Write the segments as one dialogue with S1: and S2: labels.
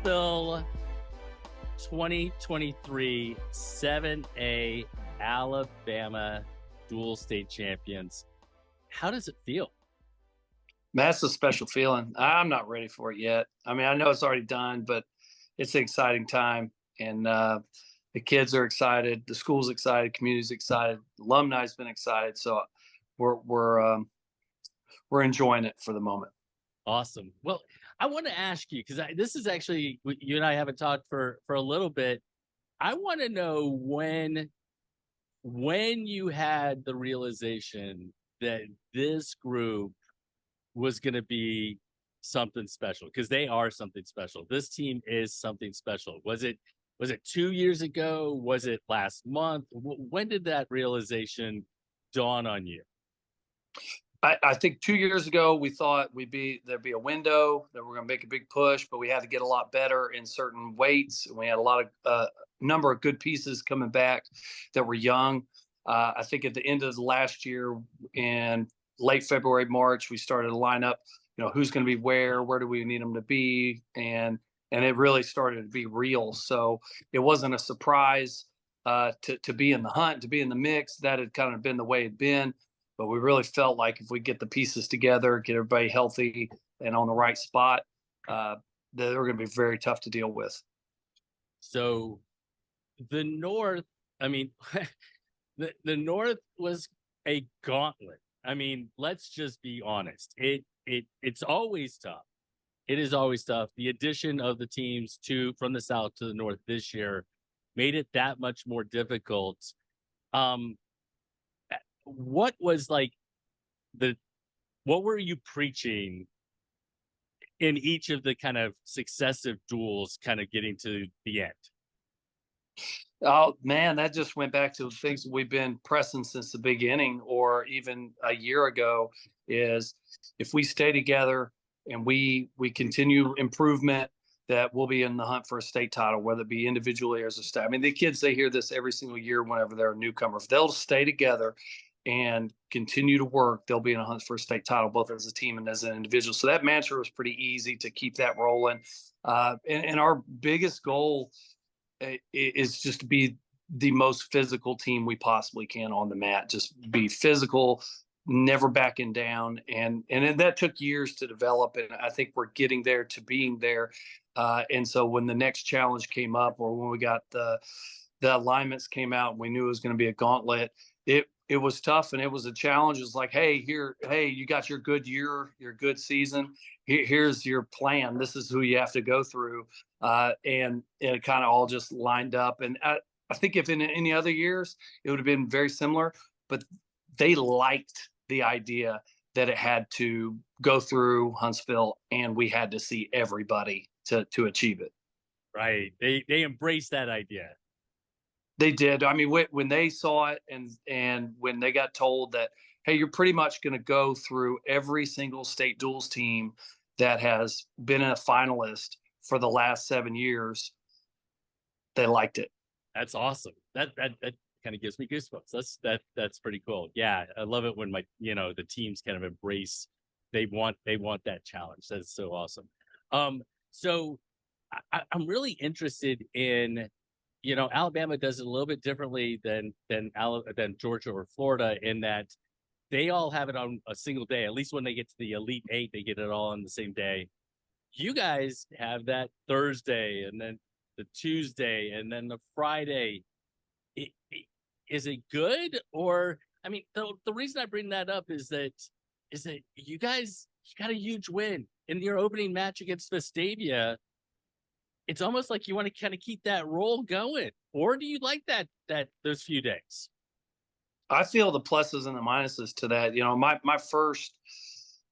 S1: Huntsville 2023 7A Alabama dual state champions. How does it feel?
S2: That's a special feeling. I'm not ready for it yet. I mean, I know it's already done, but it's an exciting time. And the kids are excited. The school's excited. Community's excited. Alumni's been excited. So we're enjoying it for the moment.
S1: Awesome. Well, I want to ask you, because this is actually, you and I haven't talked for a little bit. I want to know when you had the realization that this group was going to be something special, because they are something special. This team is something special. Was it 2 years ago? Was it last month? When did that realization dawn on you?
S2: I think 2 years ago we thought there'd be a window that we're going to make a big push, but we had to get a lot better in certain weights. We had a lot of number of good pieces coming back that were young. I think at the end of the last year, in late February, March, we started to line up, who's going to be where do we need them to be, and it really started to be real. So it wasn't a surprise to be in the hunt, to be in the mix. That had kind of been the way it'd been. But we really felt like if we get the pieces together, get everybody healthy and on the right spot, they're going to be very tough to deal with.
S1: So the North, I mean, the North was a gauntlet. I mean, let's just be honest. It's always tough. It is always tough. The addition of the teams from the South to the North this year made it that much more difficult. What was what were you preaching in each of the kind of successive duels kind of getting to the end?
S2: Oh man, that just went back to things we've been pressing since the beginning, or even a year ago, is if we stay together and we continue improvement, that we'll be in the hunt for a state title, whether it be individually or as a state. I mean, the kids, they hear this every single year whenever they're a newcomer. If they'll stay together and continue to work, they'll be in a hunt for a state title, both as a team and as an individual. So that mantra was pretty easy to keep that rolling. And our biggest goal is just to be the most physical team we possibly can on the mat. Just be physical, never backing down. And that took years to develop. And I think we're getting there to being there. And so when the next challenge came up, or when we got the alignments came out, and we knew it was going to be a gauntlet, it was tough, and it was a challenge. It's like, hey, you got your good year, your good season. Here's your plan. This is who you have to go through. And it kind of all just lined up. And I think if in any other years, it would have been very similar, but they liked the idea that it had to go through Huntsville, and we had to see everybody to achieve it.
S1: Right. They embraced that idea.
S2: They did. I mean, when they saw it, and when they got told that, hey, you're pretty much going to go through every single state duels team that has been a finalist for the last 7 years, they liked it.
S1: That's awesome. That kind of gives me goosebumps. That's pretty cool. Yeah, I love it when the teams kind of embrace. They want that challenge. That's so awesome. So I'm really interested in. Alabama does it a little bit differently than Georgia or Florida, in that they all have it on a single day. At least when they get to the Elite Eight, they get it all on the same day. You guys have that Thursday, and then the Tuesday, and then the Friday. Is it good? Or, I mean, the reason I bring that up is that you guys got a huge win in your opening match against Vestavia. It's almost like you want to kind of keep that roll going, or do you like that those few days?
S2: I feel the pluses and the minuses to that. My first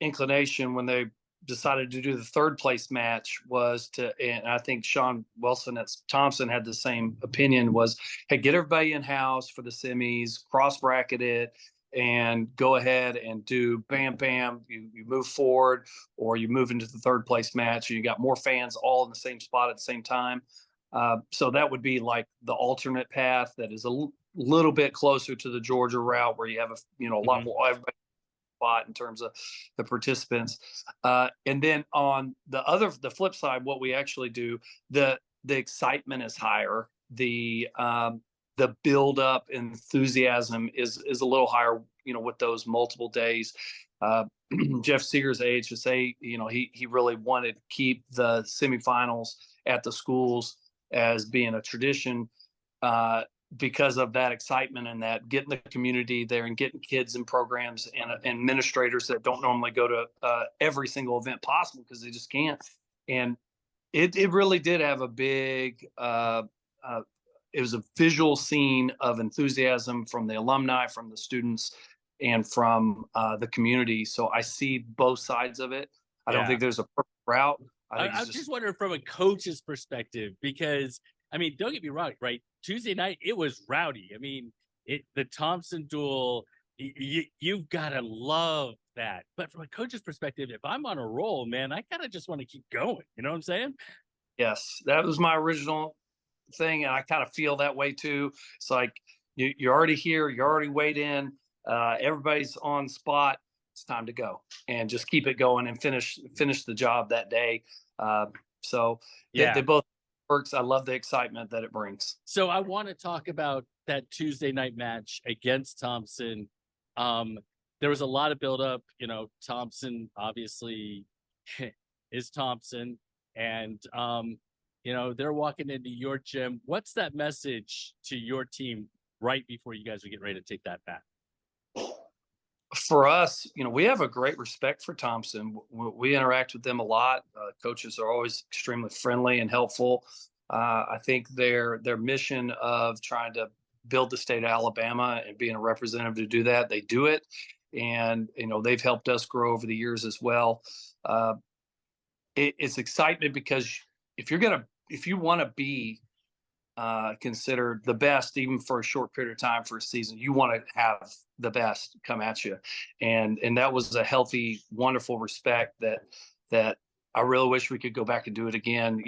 S2: inclination when they decided to do the third place match was and I think Sean Wilson at Thompson had the same opinion, was, hey, get everybody in house for the semis, cross bracket it, and go ahead and do bam, bam. You move forward, or you move into the third place match, and you got more fans all in the same spot at the same time. So that would be like the alternate path that is a little bit closer to the Georgia route, where you have a lot more everybody spot in terms of the participants. And then on the flip side, what we actually do, the excitement is higher. The build up enthusiasm is a little higher, with those multiple days. Jeff Seegers, AHSA, he really wanted to keep the semifinals at the schools as being a tradition, because of that excitement and that getting the community there and getting kids in programs and administrators that don't normally go to every single event possible because they just can't. And it really did have a big, it was a visual scene of enthusiasm from the alumni, from the students, and from the community. So I see both sides of it. I don't think there's a perfect route.
S1: I'm just wondering from a coach's perspective, because I mean, don't get me wrong, right? Tuesday night, it was rowdy. I mean, the Thompson duel, you've got to love that. But from a coach's perspective, if I'm on a roll, man, I kind of just want to keep going. You know what I'm saying?
S2: Yes, that was my original thing, and I kind of feel that way too. It's like you're already here, you're already weighed in, everybody's on spot. It's time to go and just keep it going and finish the job that day. So they both works. I love the excitement that it brings.
S1: So I want to talk about that Tuesday night match against Thompson. There was a lot of buildup. Thompson obviously is Thompson, and they're walking into your gym. What's that message to your team right before you guys are getting ready to take that back?
S2: For us, we have a great respect for Thompson. We interact with them a lot. Coaches are always extremely friendly and helpful. I think their mission of trying to build the state of Alabama and being a representative to do that, they do it. And, they've helped us grow over the years as well. It's excitement because if you want to be considered the best, even for a short period of time for a season, you want to have the best come at you. And that was a healthy, wonderful respect that I really wish we could go back and do it again,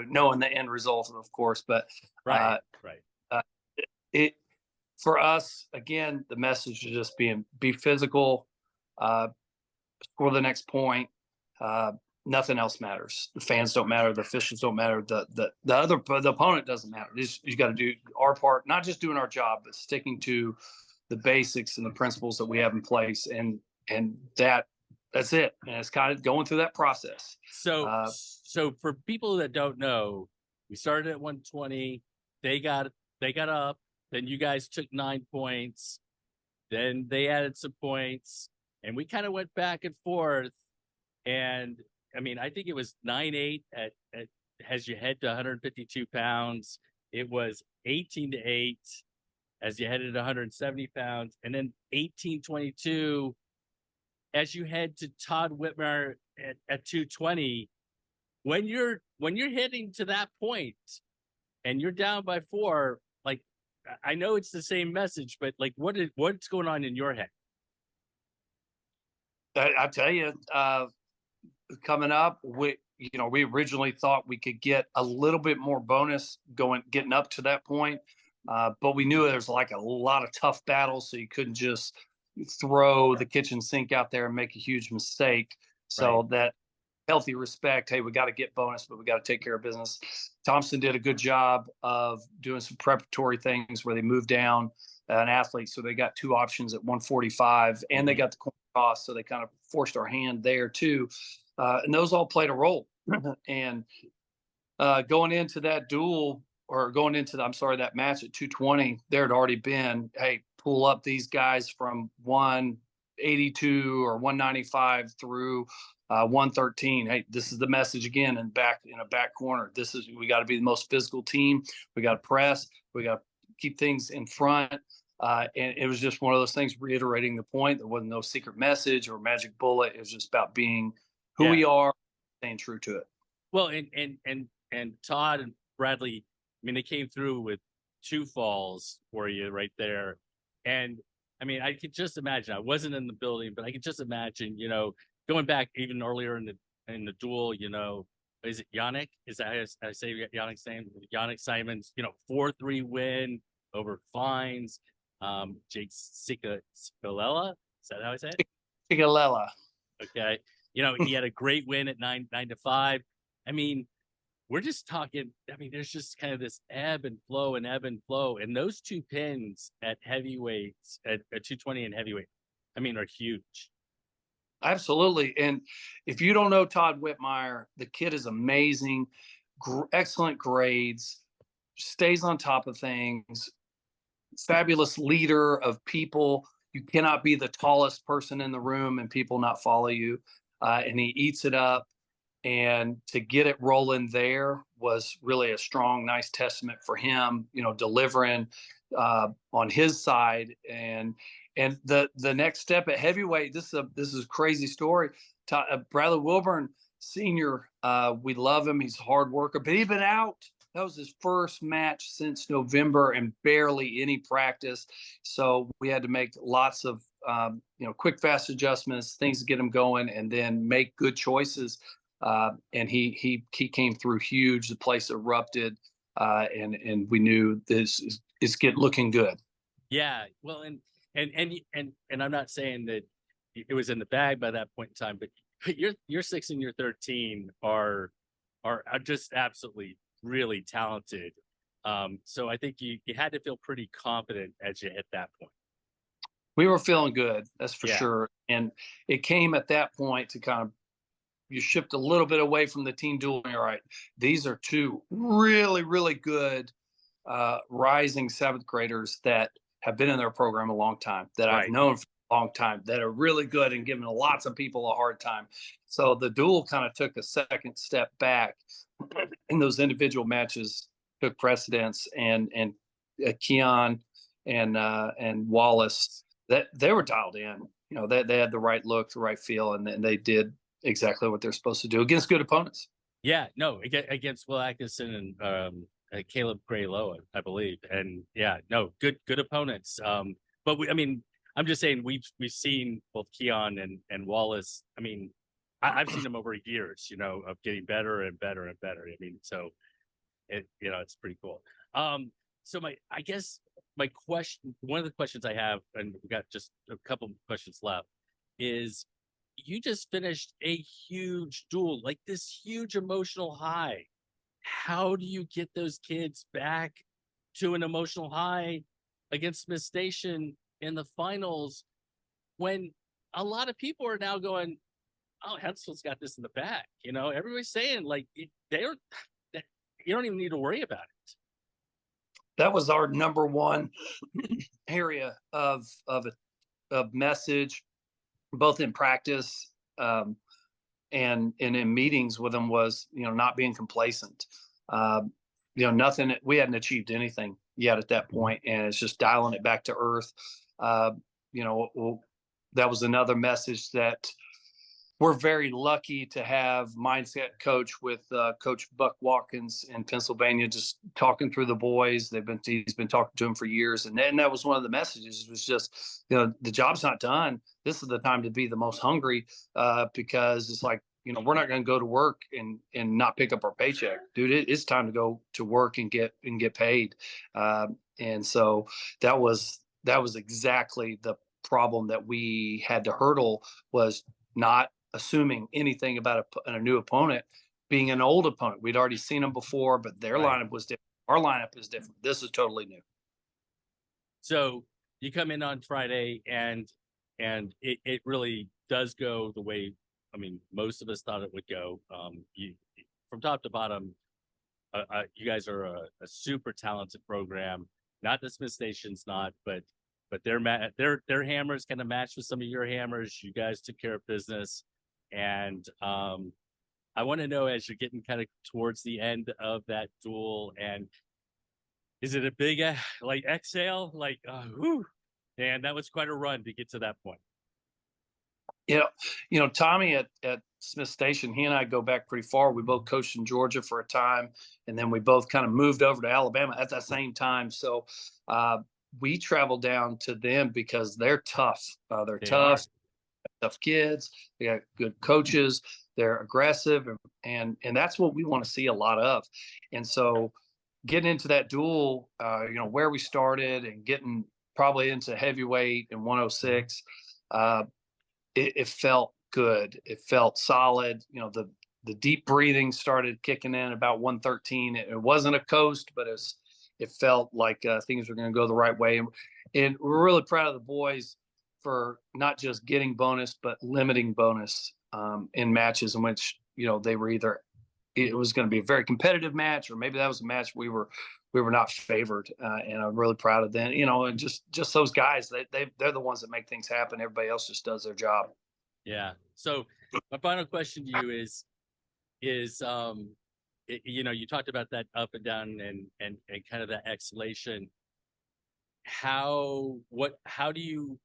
S2: knowing the end result, of course. But
S1: right.
S2: It for us, again, the message is just be physical, score the next point. Nothing else matters. The fans don't matter. The officials don't matter. The opponent doesn't matter. You got to do our part, not just doing our job, but sticking to the basics and the principles that we have in place. And that's it. And it's kind of going through that process.
S1: So for people that don't know, we started at 120. They got up. Then you guys took 9 points. Then they added some points, and we kind of went back and forth. And I mean, I think it was 9-8 at as you head to 152 pounds. It was 18-8 as you headed to 170 pounds, and then 18-22 as you head to Todd Whitmer at 220. When you're hitting to that point and you're down by 4, like, I know it's the same message, but like, what's going on in your head?
S2: I tell you, coming up, we originally thought we could get a little bit more bonus getting up to that point, but we knew there's like a lot of tough battles, so you couldn't just throw the kitchen sink out there and make a huge mistake. So that healthy respect, hey, we got to get bonus, but we got to take care of business. Thompson did a good job of doing some preparatory things where they moved down an athlete, so they got 2 options at 145, and they got the coin toss, so they kind of forced our hand there too. And those all played a role. And going into that duel, or going into that match at 220, there had already been, hey, pull up these guys from 182 or 195 through 113. Hey, this is the message again, and back in a back corner. We got to be the most physical team. We got to press. We got to keep things in front. And it was just one of those things, reiterating the point. There wasn't no secret message or magic bullet. It was just about being who we are, staying true to it.
S1: Well, and Todd and Bradley, I mean, they came through with 2 falls for you right there. And I mean, I could just imagine, I wasn't in the building, but I could just imagine, going back even earlier in the duel, is it Yannick? Is that how I say Yannick's name? Yannick Simons, 4-3 win over Fines. Jake Cicolella, is that how I say it?
S2: Chigalela.
S1: Okay. He had a great win at 9-5. I mean, we're just talking. I mean, there's just kind of this ebb and flow and ebb and flow. And those two pins at heavyweights, at 220 and heavyweight, I mean, are huge.
S2: Absolutely. And if you don't know Todd Whitmire, the kid is amazing, excellent grades, stays on top of things, fabulous leader of people. You cannot be the tallest person in the room and people not follow you. And he eats it up. And to get it rolling there was really a strong, nice testament for him, delivering on his side. And the next step at heavyweight, this is a crazy story. Bradley Wilburn Sr., we love him. He's a hard worker, but he'd been out. That was his first match since November and barely any practice. So we had to make lots of quick, fast adjustments, things to get him going, and then make good choices. And he came through huge. The place erupted, and we knew this is looking good.
S1: Yeah, well, and I'm not saying that it was in the bag by that point in time, but your 6 and your 13 are just absolutely really talented. So I think you had to feel pretty confident as you hit that point.
S2: We were feeling good, that's for
S1: Yeah.
S2: sure. And it came at that point to kind of, you shift a little bit away from the team dueling. All right, these are two really, really good rising 7th graders that have been in their program a long time, that I've
S1: Right.
S2: known for a long time, that are really good and giving lots of people a hard time. So the duel kind of took a second step back, and those individual matches took precedence. And Keon and Wallace, that they were dialed in. They had the right look, the right feel, and they did exactly what they're supposed to do against good opponents.
S1: Yeah, no, against Will Atkinson and Caleb Gray-Lowe, I believe. And yeah, no, good opponents. But I'm just saying we've seen both Keon and Wallace. I mean, I've seen them over years, of getting better and better and better. I mean, so it's pretty cool. So I guess my question, one of the questions I have, and we've got just a couple questions left, is you just finished a huge duel, like this huge emotional high. How do you get those kids back to an emotional high against Smith Station in the finals when a lot of people are now going, oh, Huntsville's got this in the bag? Everybody's saying like you don't even need to worry about it.
S2: That was our number one area of message, both in practice and in meetings with them, was not being complacent. Nothing, we hadn't achieved anything yet at that point, and it's just dialing it back to earth. That was another message that we're very lucky to have mindset coach with Coach Buck Watkins in Pennsylvania, just talking through the boys. He's been talking to them for years. And that was one of the messages, was just, the job's not done. This is the time to be the most hungry, because it's like, we're not going to go to work and not pick up our paycheck, dude. It's time to go to work and get paid. And so that was exactly the problem that we had to hurdle, was not assuming anything about a new opponent, being an old opponent. We'd already seen them before, but their lineup was different. Our lineup is different. This is totally new.
S1: So you come in on Friday, and it really does go the way, most of us thought it would go. You, from top to bottom, you guys are a super talented program. Not that Smith Station's not, but their hammers kind of matched with some of your hammers. You guys took care of business. And I want to know, as you're getting kind of towards the end of that duel, and is it a big like exhale, like whew, and that was quite a run to get to that point.
S2: Tommy at Smith Station, he and I go back pretty far. We both coached in Georgia for a time, and then we both kind of moved over to Alabama at that same time. So we traveled down to them because they're tough. They're tough kids. They got good coaches. They're aggressive, and that's what we want to see a lot of. And so getting into that duel, where we started, and getting probably into heavyweight and 106, it felt good. It felt solid. The deep breathing started kicking in about 113. It wasn't a coast, but it felt like things were going to go the right way. And we're really proud of the boys for not just getting bonus, but limiting bonus in matches in which they were either it was going to be a very competitive match, or maybe that was a match we were not favored. And I'm really proud of them. And just those guys, they're the ones that make things happen. Everybody else just does their job.
S1: Yeah. So my final question to you is you talked about that up and down and kind of that exhalation. How do you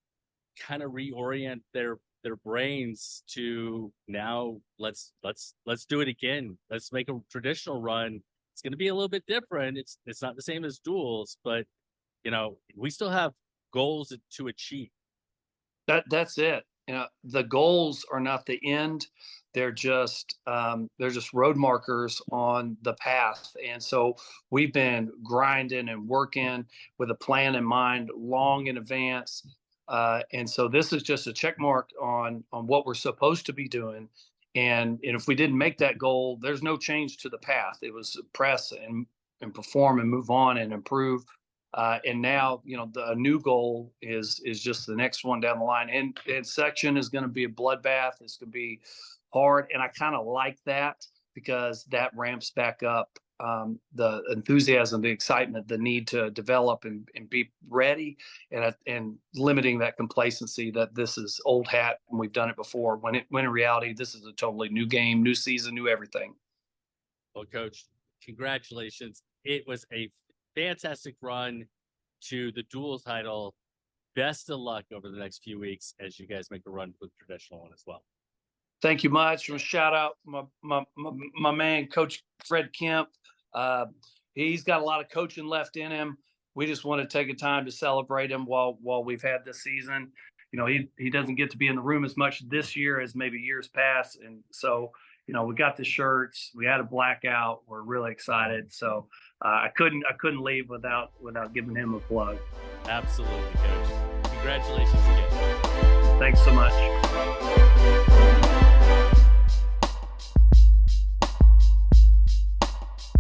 S1: kind of reorient their brains to now let's do it again. Let's make a traditional run. It's going to be a little bit different. It's not the same as duels, but we still have goals to achieve.
S2: That's it. The goals are not the end. They're just road markers on the path. And so we've been grinding and working with a plan in mind long in advance. And so this is just a check mark on what we're supposed to be doing. And if we didn't make that goal, there's no change to the path. It was press and perform and move on and improve. And now, the new goal is just the next one down the line. And section is going to be a bloodbath. It's going to be hard. And I kind of like that because that ramps back up the enthusiasm, the excitement, the need to develop and be ready, and limiting that complacency that this is old hat and we've done it before, when in reality, this is a totally new game, new season, new everything.
S1: Well, Coach, congratulations. It was a fantastic run to the dual title. Best of luck over the next few weeks as you guys make a run for the traditional one as well.
S2: Thank you much. Shout out my man, Coach Fred Kemp. He's got a lot of coaching left in him. We just want to take a time to celebrate him while we've had this season. He doesn't get to be in the room as much this year as maybe years past, and so we got the shirts. We had a blackout. We're really excited. So I couldn't leave without giving him a plug.
S1: Absolutely, Coach. Congratulations again.
S2: Thanks so much.